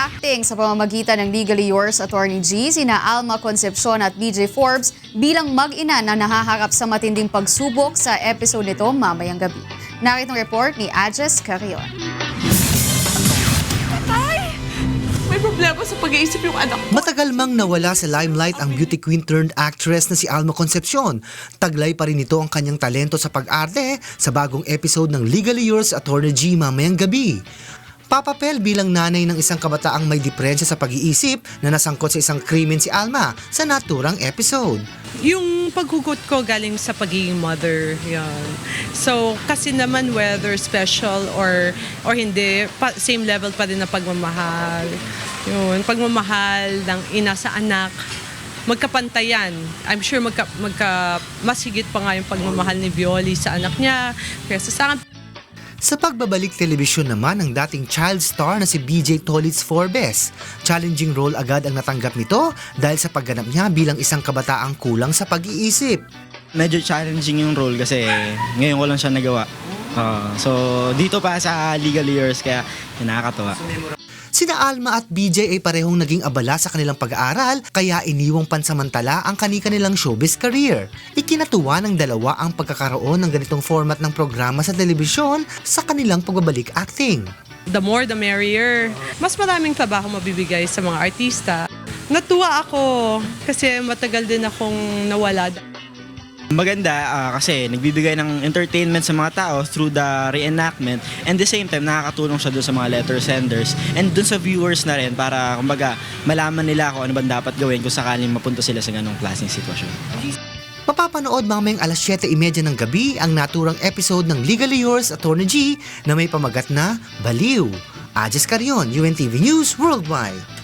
acting sa pamamagitan ng Legally Yours Attorney G, sina Alma Concepcion at BJ Forbes bilang mag-ina na nahaharap sa matinding pagsubok sa episode nito mamayang gabi. Naritong report ni Ajes Carrion. May problema sa pag-iisip yung anak ko. Matagal mang nawala sa limelight ang beauty queen turned actress na si Alma Concepcion. Taglay pa rin ito ang kanyang talento sa pag-arte sa bagong episode ng Legally Yours Attorney G mamayang gabi. Papapel bilang nanay ng isang kabataang may diprensya sa pag-iisip na nasangkot sa isang krimen si Alma sa naturang episode. Yung paghugot ko galing sa pagiging mother, yan. So, kasi naman whether special or hindi, same level pa rin na pagmamahal. Yun, pagmamahal ng ina sa anak, magkapantayan. I'm sure mas higit pa nga yung pagmamahal ni Violi sa anak niya kaysa sa akin. Sa pagbabalik telebisyon naman ng dating child star na si BJ Tolitz Forbes, challenging role agad ang natanggap nito dahil sa pagganap niya bilang isang kabataang kulang sa pag-iisip. Medyo challenging yung role kasi ngayon ko lang siya nagawa. So dito pa sa Legal Years kaya nakakatawa. Sina Alma at BJ ay parehong naging abala sa kanilang pag-aaral kaya iniwang pansamantala ang kanilang showbiz career. Ikinatuwa ng dalawa ang pagkakaroon ng ganitong format ng programa sa telebisyon sa kanilang pagbabalik acting. The more the merrier. Mas maraming trabaho mabibigay sa mga artista. Natuwa ako kasi matagal din akong nawala. Maganda kasi nagbibigay ng entertainment sa mga tao through the reenactment and the same time nakakatulong siya doon sa mga letter senders and doon sa viewers na rin para kumbaga malaman nila kung ano ba dapat gawin kung sakaling mapunta sila sa ganong klaseng sitwasyon. Mapapanood mamayang alas 7:30 ng gabi ang naturang episode ng Legally Yours Attorney G na may pamagat na Baliw. Ajes Carrion, UNTV News Worldwide.